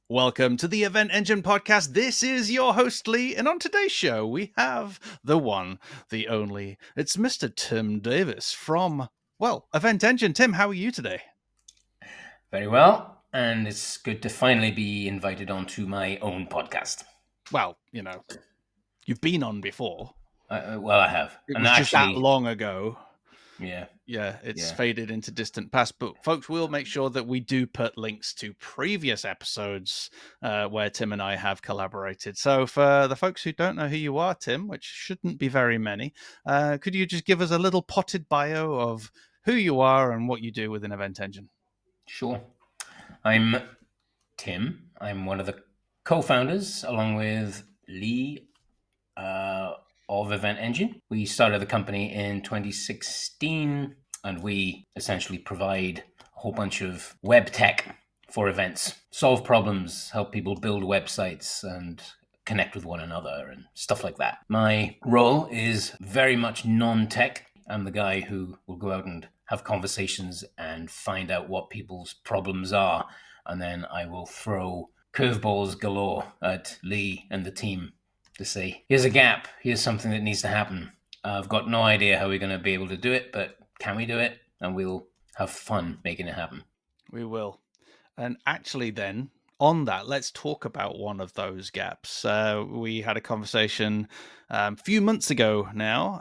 Welcome to the Event Engine Podcast. This is your host, Lee, and on today's show, we have the one, the only. It's Mr. Tim Davies from, Event Engine. Tim, how are you today? Very well, and it's good to finally be invited onto my own podcast. Well, you've been on before. I have. It And was just that actually, long ago. yeah. Yeah, it's Yeah. faded into distant past. But folks, we'll make sure that we do put links to previous episodes where Tim and I have collaborated. So for the folks who don't know who you are, Tim, which shouldn't be very many, could you just give us a little potted bio of who you are and what you do within Event Engine? Sure. I'm Tim. I'm one of the co-founders, along with Lee, of Event Engine. We started the company in 2016, and we essentially provide a whole bunch of web tech for events, solve problems, help people build websites, and connect with one another and stuff like that. My role is very much non-tech. I'm the guy who will go out and have conversations and find out what people's problems are, and then I will throw curveballs galore at Lee and the team to say, here's a gap, here's something that needs to happen. I've got no idea how we're going to be able to do it, but can we do it? And we'll have fun making it happen. We will. And actually, then, on that, let's talk about one of those gaps. We had a conversation a few months ago now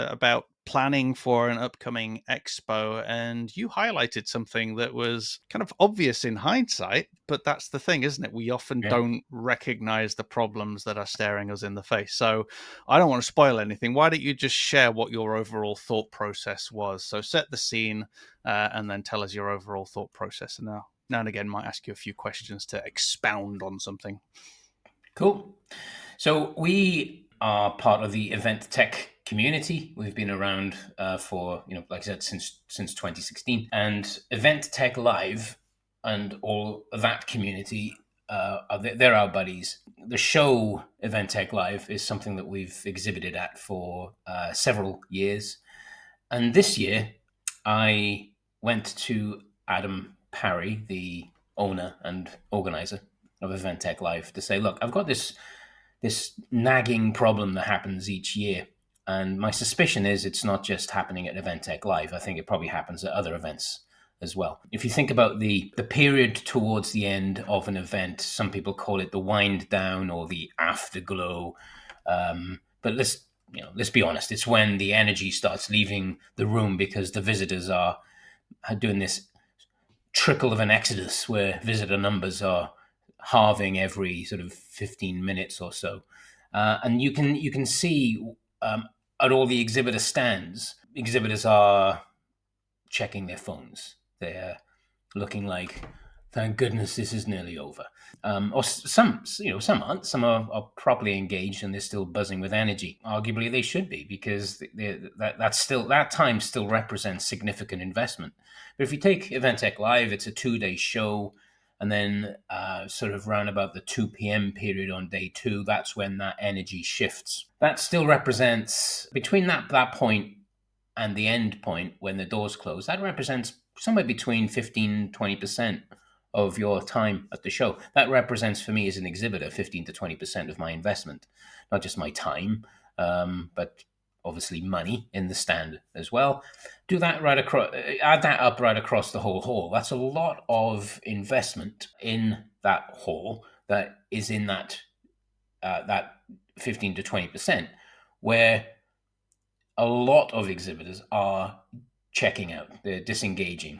about planning for an upcoming expo, and you highlighted something that was kind of obvious in hindsight, but that's the thing, isn't it? We often Yeah. don't recognize the problems that are staring us in the face. So I don't want to spoil anything. Why don't you just share what your overall thought process was? So set the scene and then tell us your overall thought process. And now and again might ask you a few questions to expound on something. Cool. So we are part of the event tech community. We've been around for, like I said, since 2016. And Event Tech Live and all that community, they're our buddies. The show Event Tech Live is something that we've exhibited at for several years. And this year, I went to Adam Parry, the owner and organizer of Event Tech Live, to say, look, I've got this nagging problem that happens each year. And my suspicion is it's not just happening at Event Tech Live. I think it probably happens at other events as well. If you think about the period towards the end of an event, some people call it the wind down or the afterglow. But let's be honest, it's when the energy starts leaving the room because the visitors are doing this trickle of an exodus where visitor numbers are halving every sort of 15 minutes or so. And you can see at all the exhibitor stands, exhibitors are checking their phones. They're looking like, thank goodness this is nearly over. Or some aren't. Some are properly engaged and they're still buzzing with energy. Arguably, they should be because that time still represents significant investment. But if you take Event Tech Live, it's a 2-day show, and then sort of round about the 2 p.m. period on day 2, that's when that energy shifts. That still represents between that point and the end point when the doors close. That represents somewhere between 15-20% of your time at the show. That represents for me as an exhibitor 15 to 20% of my investment, not just my time, but obviously money in the stand as well. Do that right across, add that up right across the whole hall. That's a lot of investment in that hall that is in that 15 to 20%, where a lot of exhibitors are checking out. They're disengaging.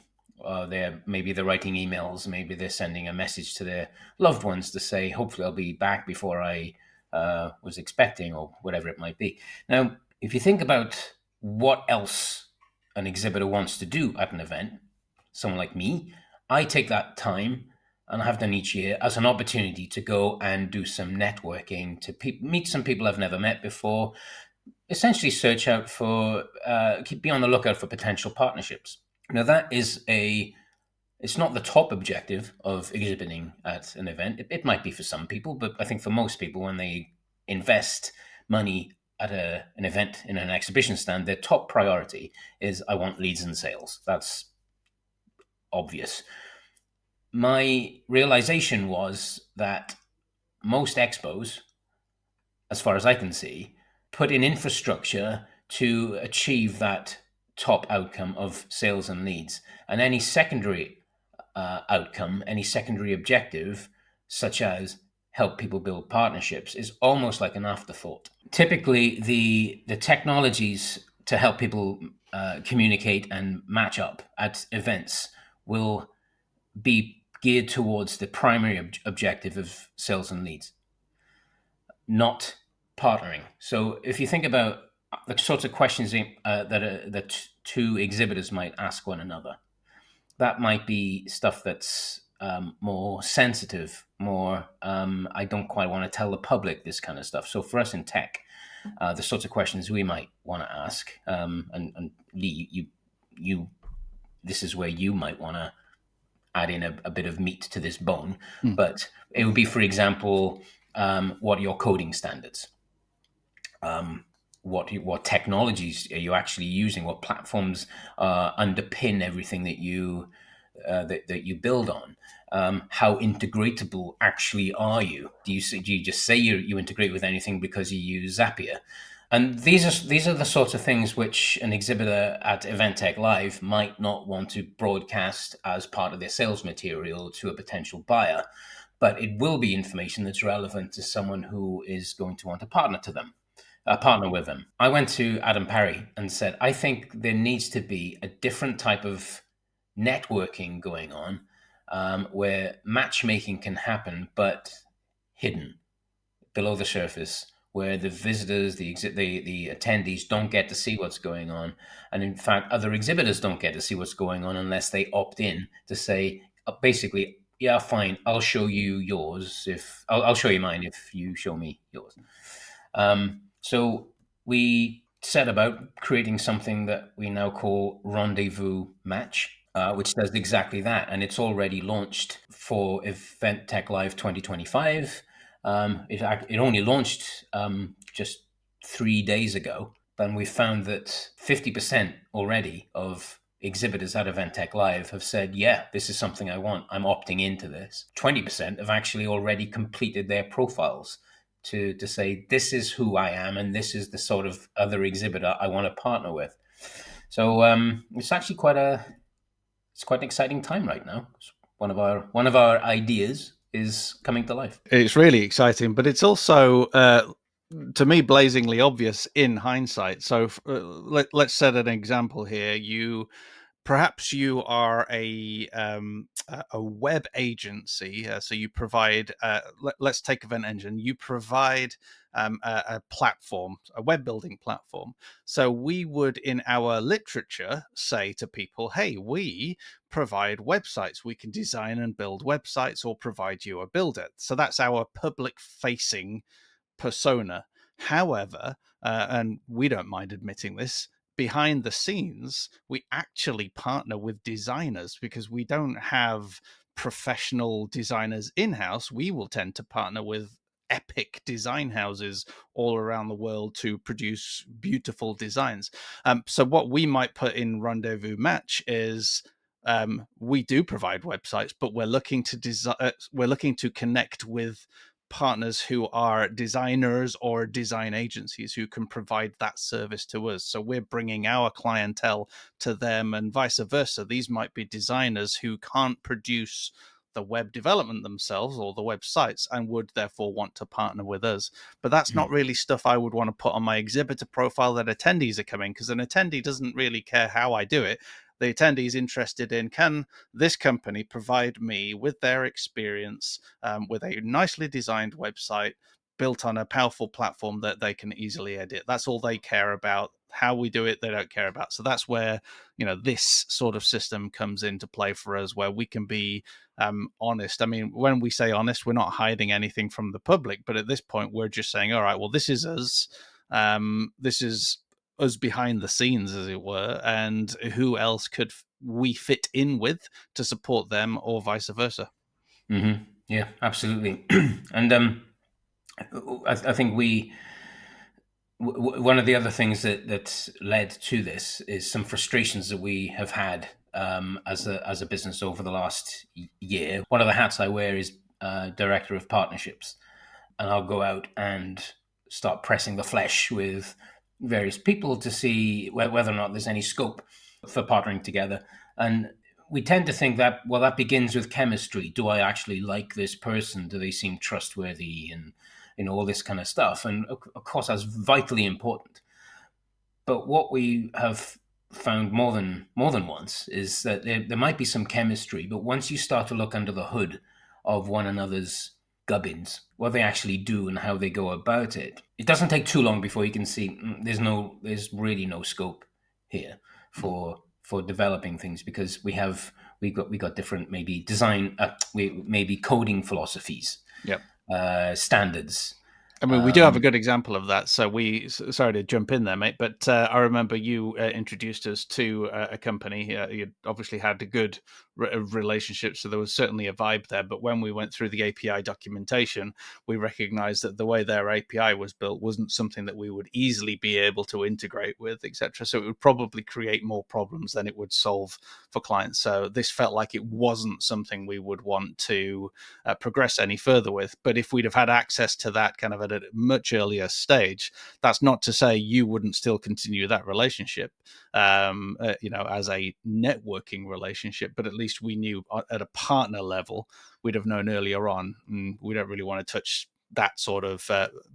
Maybe they're writing emails. Maybe they're sending a message to their loved ones to say, hopefully I'll be back before I was expecting, or whatever it might be. Now, if you think about what else an exhibitor wants to do at an event, someone like me, I take that time, and I have done each year, as an opportunity to go and do some networking, to meet some people I've never met before, essentially search out for, be on the lookout for potential partnerships. Now, it's not the top objective of exhibiting at an event. It might be for some people, but I think for most people, when they invest money at an event in an exhibition stand, their top priority is, I want leads and sales. That's obvious. my realization was that most expos, as far as I can see, put in infrastructure to achieve that top outcome of sales and leads. And any secondary outcome, any secondary objective, such as help people build partnerships, is almost like an afterthought. Typically, the technologies to help people communicate and match up at events will be geared towards the primary objective of sales and leads, not partnering. So if you think about the sorts of questions that two exhibitors might ask one another, that might be stuff that's more sensitive, more I don't quite want to tell the public this kind of stuff. So for us in tech, the sorts of questions we might want to ask, and Lee, you, this is where you might want to add in a bit of meat to this bone, Mm. but it would be, for example, what are your coding standards? What technologies are you actually using? What platforms underpin everything that that you build on? How integratable actually are you? Do you just say you integrate with anything because you use Zapier? And these are the sorts of things which an exhibitor at Event Tech Live might not want to broadcast as part of their sales material to a potential buyer, but it will be information that's relevant to someone who is going to want to partner with them. I went to Adam Parry and said, I think there needs to be a different type of networking going on, where matchmaking can happen, but hidden below the surface, where the visitors, the attendees don't get to see what's going on, and in fact, other exhibitors don't get to see what's going on unless they opt in to say, basically, yeah, fine, I'll show you yours if I'll show you mine if you show me yours. So we set about creating something that we now call Rondayvoo Match, which does exactly that. And it's already launched for Event Tech Live 2025. It only launched just 3 days ago, and we found that 50% already of exhibitors at Event Tech Live have said, yeah, this is something I want. I'm opting into this. 20% have actually already completed their profiles to say, this is who I am and this is the sort of other exhibitor I want to partner with. So it's actually quite an exciting time right now. One of our ideas is coming to life. It's really exciting, but it's also to me blazingly obvious in hindsight. So let's set an example here. Perhaps you are a web agency, so you provide. Let's take Event Engine. You provide a platform, a web building platform. So we would, in our literature, say to people, "Hey, we provide websites. We can design and build websites, or provide you a builder." So that's our public-facing persona. However, and we don't mind admitting this, behind the scenes, we actually partner with designers because we don't have professional designers in house. We will tend to partner with epic design houses all around the world to produce beautiful designs. So, what we might put in Rondayvoo Match is we do provide websites, but we're looking to connect with partners who are designers or design agencies who can provide that service to us. So we're bringing our clientele to them and vice versa. These might be designers who can't produce the web development themselves or the websites and would therefore want to partner with us. But that's not really stuff I would want to put on my exhibitor profile that attendees are coming, because an attendee doesn't really care how I do it. The attendee is interested in, can this company provide me with their experience, with a nicely designed website built on a powerful platform that they can easily edit. That's all they care about. How we do it, they don't care about. So that's where, this sort of system comes into play for us, where we can be honest. I mean, when we say honest, we're not hiding anything from the public, but at this point, we're just saying, all right, well, this is us. This is us behind the scenes, as it were, and who else could we fit in with to support them, or vice versa. Mm-hmm. Yeah, absolutely. And I think one of the other things that led to this is some frustrations that we have had as a business over the last year. One of the hats I wear is director of partnerships, and I'll go out and start pressing the flesh with various people to see whether or not there's any scope for partnering together. And we tend to think that, well, that begins with chemistry. Do I actually like this person? Do they seem trustworthy? And all this kind of stuff. And of course, that's vitally important. But what we have found more than once is that there might be some chemistry, but once you start to look under the hood of one another's gubbins, what they actually do and how they go about it, it doesn't take too long before you can see there's really no scope here for developing things, because we got different, maybe design, maybe coding philosophies, Yep. standards. I mean, we do have a good example of that. So sorry to jump in there, mate, but I remember you introduced us to a company. You obviously had a good relationship, so there was certainly a vibe there. But when we went through the API documentation, we recognized that the way their API was built wasn't something that we would easily be able to integrate with, etc. So it would probably create more problems than it would solve for clients. So this felt like it wasn't something we would want to progress any further with. But if we'd have had access to that kind of at a much earlier stage, that's not to say you wouldn't still continue that relationship, as a networking relationship. But at least we knew at a partner level, we'd have known earlier on. We don't really want to touch that sort of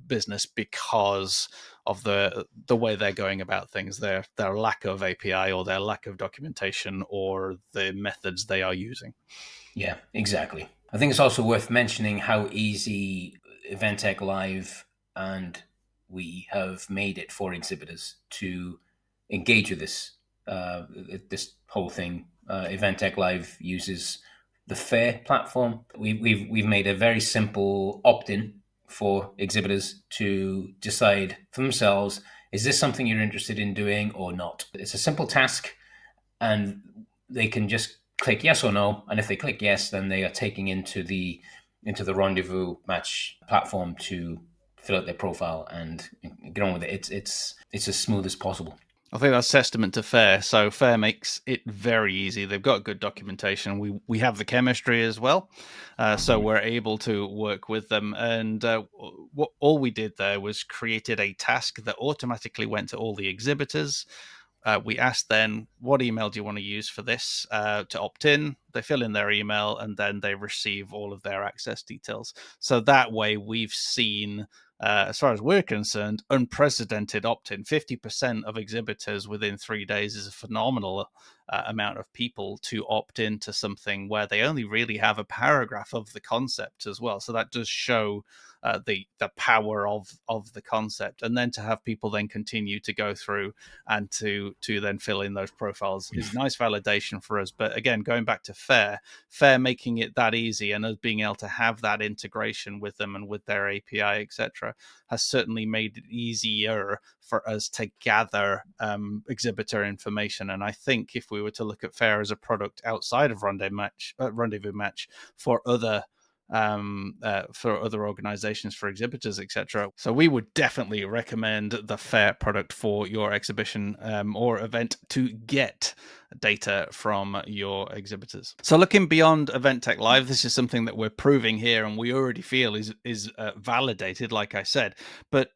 business because of the way they're going about things, their lack of API or their lack of documentation or the methods they are using. Yeah, exactly. I think it's also worth mentioning how easy Eventec Live and we have made it for exhibitors to engage with this whole thing. Eventec Live uses the Fair platform. We've made a very simple opt-in for exhibitors to decide for themselves, is this something you're interested in doing or not? It's a simple task, and they can just click yes or no. And if they click yes, then they are taking into the Rondayvoo match platform to fill out their profile and get on with it. It's as smooth as possible. I think that's testament to Fair. So Fair makes it very easy. They've got good documentation. We have the chemistry as well, so we're able to work with them. And what all we did there was created a task that automatically went to all the exhibitors. We asked then, what email do you want to use for this to opt in? They fill in their email and then they receive all of their access details. So that way we've seen, as far as we're concerned, unprecedented opt-in. 50% of exhibitors within 3 days is a phenomenal amount of people to opt into something where they only really have a paragraph of the concept as well. So that does show the power of the concept, and then to have people then continue to go through and to then fill in those profiles is nice validation for us. But again, going back to Fair making it that easy and us being able to have that integration with them and with their API, etc., has certainly made it easier for us to gather exhibitor information. And I think if we were to look at Fair as a product outside of Rondayvoo Match for other organizations, for exhibitors, etc. So we would definitely recommend the Fair product for your exhibition or event to get data from your exhibitors. So looking beyond EventTech Live, this is something that we're proving here and we already feel is validated, like I said. But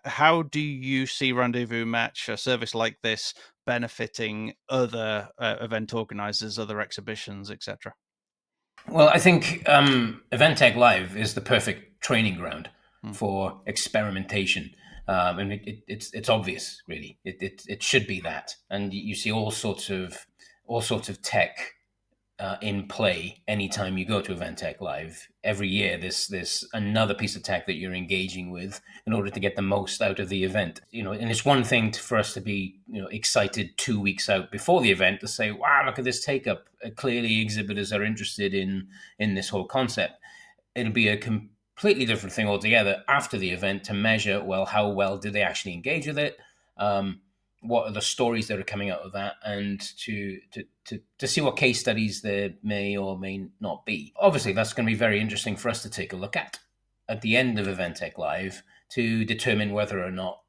how do you see Rondayvoo Match, a service like this, benefiting other event organizers, other exhibitions, etc.? Well, I think Eventec Live is the perfect training ground for experimentation, and it's obvious, really. It should be that, and you see all sorts of tech in play anytime you go to Eventec Live. Every year, there's another piece of tech that you're engaging with in order to get the most out of the event. And it's one thing for us to be excited 2 weeks out before the event to say, "Wow, look at this take up! Clearly, exhibitors are interested in this whole concept." It'll be a completely different thing altogether after the event to measure, well, how well did they actually engage with it? What are the stories that are coming out of that, and to see what case studies there may or may not be. Obviously, that's going to be very interesting for us to take a look at the end of Eventec Live to determine whether or not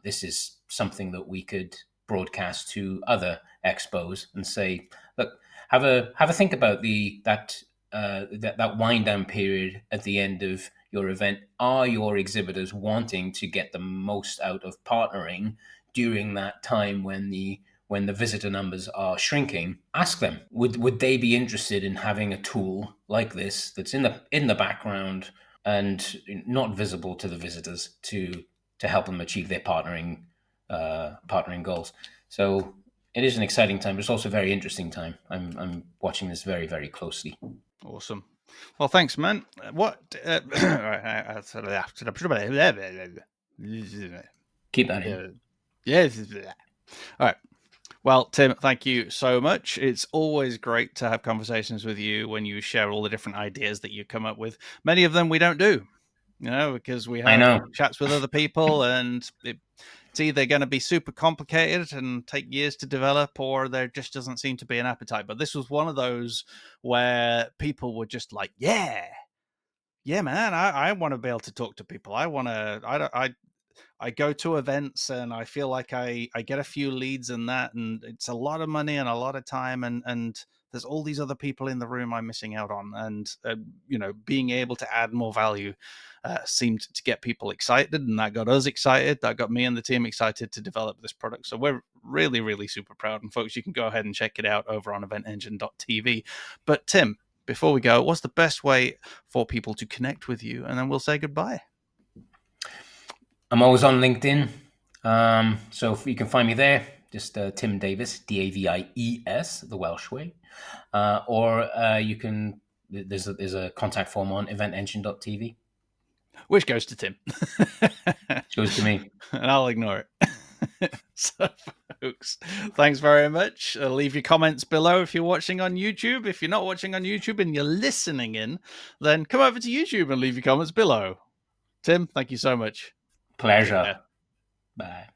this is something that we could broadcast to other expos and say, look, have a think about that wind down period at the end of your event. Are your exhibitors wanting to get the most out of partnering during that time when the visitor numbers are shrinking? Ask them, would they be interested in having a tool like this that's in the background and not visible to the visitors to help them achieve their partnering goals. So it is an exciting time, but it's also a very interesting time. I'm watching this very, very closely. Awesome. Well, thanks, man. What? Keep that in. Yes. All right. Well, Tim, thank you so much. It's always great to have conversations with you when you share all the different ideas that you come up with. Many of them we don't do, because we I have know. chats with other people, and it's either going to be super complicated and take years to develop, or there just doesn't seem to be an appetite. But this was one of those where people were just like, yeah, man, I want to be able to talk to people. I go to events and I feel like I get a few leads and that, and it's a lot of money and a lot of time, and there's all these other people in the room I'm missing out on, and being able to add more value seemed to get people excited, and that got us excited. That got me and the team excited to develop this product. So we're really, really super proud. And folks, you can go ahead and check it out over on eventengine.tv. But Tim, before we go, what's the best way for people to connect with you? And then we'll say goodbye. I'm always on LinkedIn, so if you can find me there. Just Tim Davies, Davies, the Welsh way, or you can. There's a contact form on eventengine.tv. Which goes to Tim. Which goes to me. And I'll ignore it. So, folks, thanks very much. Leave your comments below if you're watching on YouTube. If you're not watching on YouTube and you're listening in, then come over to YouTube and leave your comments below. Tim, thank you so much. Pleasure. Bye.